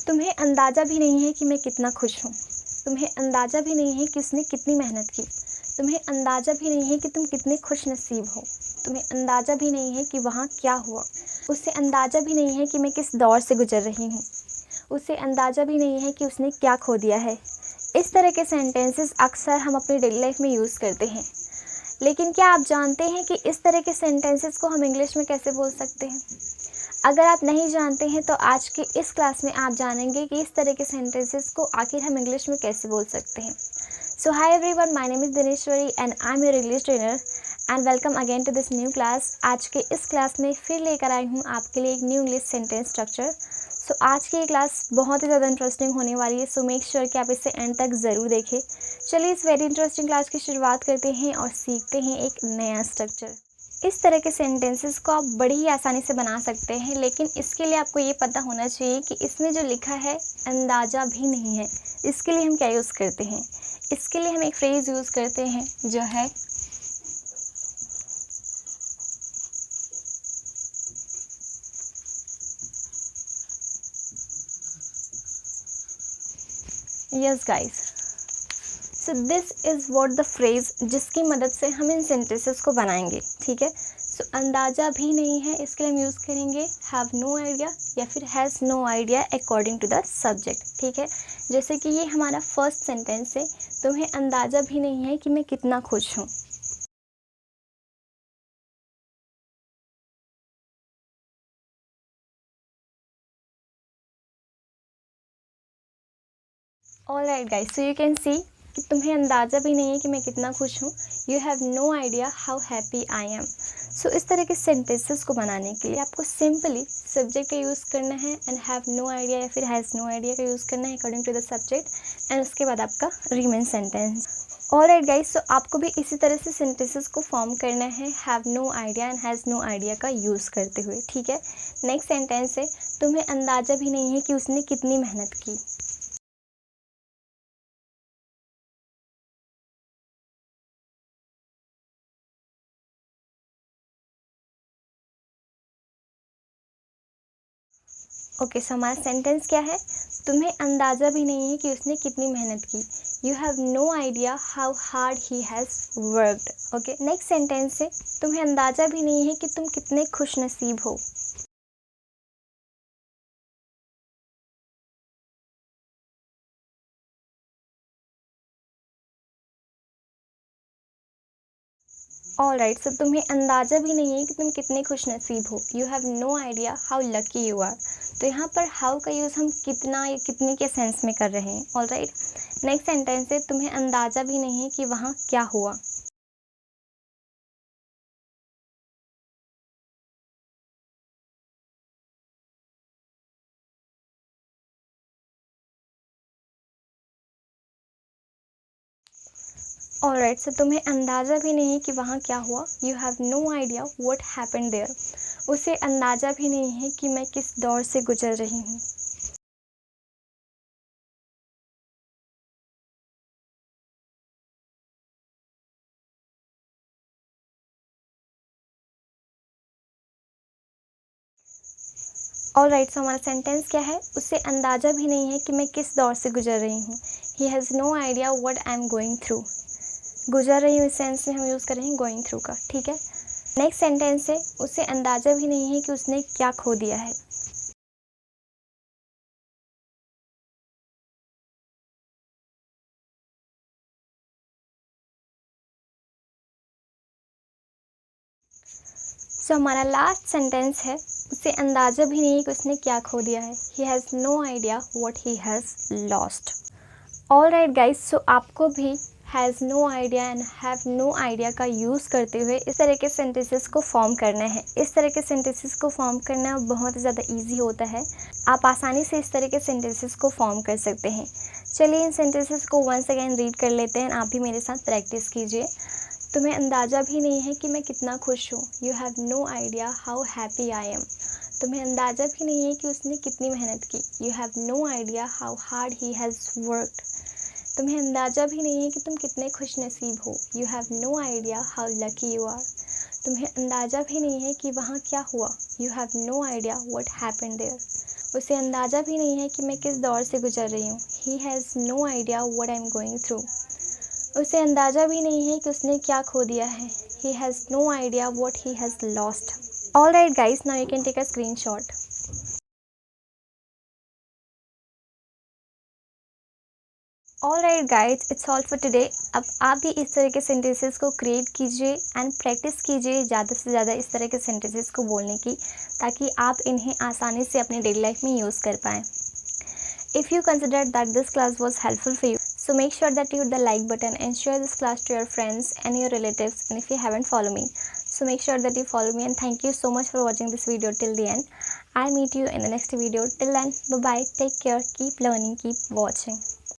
तुम्हें अंदाज़ा भी नहीं है कि मैं कितना खुश हूँ। तुम्हें अंदाज़ा भी नहीं है कि उसने कितनी मेहनत की। तुम्हें अंदाज़ा भी नहीं है कि तुम कितने खुश नसीब हो। तुम्हें अंदाज़ा भी नहीं है कि वहाँ क्या हुआ। उसे अंदाज़ा भी नहीं है कि मैं किस दौर से गुजर रही हूँ। उसे अंदाज़ा भी नहीं है कि उसने क्या खो दिया है। इस तरह के सेंटेंसेस अक्सर हम अपनी डेली लाइफ में यूज़ करते हैं, लेकिन क्या आप जानते हैं कि इस तरह के सेंटेंसेस को हम इंग्लिश में कैसे बोल सकते हैं? अगर आप नहीं जानते हैं तो आज की इस क्लास में आप जानेंगे कि इस तरह के सेंटेंसेस को आखिर हम इंग्लिश में कैसे बोल सकते हैं। So hi everyone, my name is Dineshwari and I am your English trainer and welcome again to this new class. आज के इस क्लास में फिर लेकर आई हूँ आपके लिए एक न्यू इंग्लिश सेंटेंस स्ट्रक्चर। सो आज की ये क्लास बहुत ही ज़्यादा इंटरेस्टिंग होने वाली है, सो मेक श्योर कि आप इसे एंड तक ज़रूर देखें। चलिए इस वेरी इंटरेस्टिंग क्लास की शुरुआत करते हैं और सीखते हैं एक नया स्ट्रक्चर। इस तरह के सेंटेंसेस को आप बड़ी ही आसानी से बना सकते हैं, लेकिन इसके लिए आपको ये पता होना चाहिए कि इसमें जो लिखा है अंदाज़ा भी नहीं है। इसके लिए हम क्या यूज़ करते हैं? इसके लिए हम एक फ्रेज़ यूज़ करते हैं जो है yes guys. So this is what the phrase जिसकी मदद से हम इन सेंटेंसेस को बनाएंगे, ठीक है। सो अंदाज़ा भी नहीं है, इसके लिए हम यूज़ करेंगे हैव नो आइडिया या फिर has no idea according to the subject, ठीक है। जैसे कि ये हमारा फर्स्ट सेंटेंस है, तुम्हें अंदाज़ा भी नहीं है कि मैं कितना खुश हूँ। Alright guys, so you can see कि तुम्हें अंदाज़ा भी नहीं है कि मैं कितना खुश हूँ। You have no idea how happy I am. So इस तरह के सेंटेंसेस को बनाने के लिए आपको सिंपली सब्जेक्ट का यूज़ करना है एंड हैव नो आइडिया या फिर हैज़ नो आइडिया का यूज़ करना है according to the subject, and उसके बाद आपका remain sentence. Alright guys, so आपको भी इसी तरह से सेंटेंसेस को फॉर्म करना है have no idea and has no idea का यूज़ करते हुए, ठीक है। नेक्स्ट सेंटेंस है तुम्हें अंदाज़ा भी नहीं है कि उसने कितनी मेहनत की। ओके, सो हमारा सेंटेंस क्या है? तुम्हें अंदाज़ा भी नहीं है कि उसने कितनी मेहनत की। You have no idea how hard he has worked. Okay, next sentence है तुम्हें अंदाज़ा भी नहीं है कि तुम कितने खुश नसीब हो। ऑलराइट, सो तुम्हें अंदाज़ा भी नहीं है कि तुम कितने खुश नसीब हो। You have no idea how lucky you are. तो यहाँ पर हाउ का यूज़ हम कितना या कितने के सेंस में कर रहे हैं। ऑलराइट, नेक्स्ट सेंटेंस है तुम्हें अंदाज़ा भी नहीं है कि वहाँ क्या हुआ। ऑलराइट, सो तुम्हें अंदाज़ा भी नहीं कि वहाँ क्या हुआ। You have no idea what happened there. उसे अंदाज़ा भी नहीं है कि मैं किस दौर से गुजर रही हूँ। ऑलराइट, सो हमारा सेंटेंस क्या है? उसे अंदाज़ा भी नहीं है कि मैं किस दौर से गुजर रही हूँ। He has no idea what I am going through. गुजर रही हूँ इस सेंस में हम यूज़ कर रहे हैं गोइंग थ्रू का, ठीक है। नेक्स्ट सेंटेंस है उसे अंदाज़ा भी नहीं है कि उसने क्या खो दिया है। सो हमारा लास्ट सेंटेंस है उसे अंदाज़ा भी नहीं कि उसने क्या खो दिया है। He has no idea what he has lost. Alright guys, so आपको भी has no idea and have no idea का यूज़ करते हुए इस तरह के सेंटेंसेस को फॉर्म करना है। इस तरह के सेंटेंसेस को फॉर्म करना बहुत ही ज़्यादा ईजी होता है। आप आसानी से इस तरह के सेंटेंसेस को फॉर्म कर सकते हैं। चलिए इन सेंटेंसेस को वंस अगेन रीड कर लेते हैं। आप भी मेरे साथ प्रैक्टिस कीजिए। तुम्हें अंदाज़ा भी नहीं है कि मैं कितना खुश हूँ। You have no idea how happy I am. तुम्हें अंदाज़ा भी नहीं है कि उसने कितनी मेहनत की। You have no idea how hard he has worked. तुम्हें अंदाज़ा भी नहीं है कि तुम कितने खुश नसीब हो। You have no idea how lucky you are. तुम्हें अंदाज़ा भी नहीं है कि वहाँ क्या हुआ। You have no idea what happened there. उसे अंदाज़ा भी नहीं है कि मैं किस दौर से गुजर रही हूँ। He has no idea what I am going through. उसे अंदाज़ा भी नहीं है कि उसने क्या खो दिया है। He has no idea what he has lost. Alright guys, now you can take a screenshot. Alright guys, it's all for today. अब आप भी इस तरह के सेंटेंसेस को क्रिएट कीजिए एंड प्रैक्टिस कीजिए ज़्यादा से ज़्यादा इस तरह के सेंटेंसेस को बोलने की, ताकि आप इन्हें आसानी से अपनी डेली लाइफ में यूज़ कर पाएँ। If you consider that this class was helpful for you, so make sure that you hit the like button and share this class to your friends and your relatives. And if you haven't followed me, so make sure that you follow me. And thank you so much for watching this video till the end. I'll meet you in the next video. Till then, bye bye. Take care. Keep learning. Keep watching.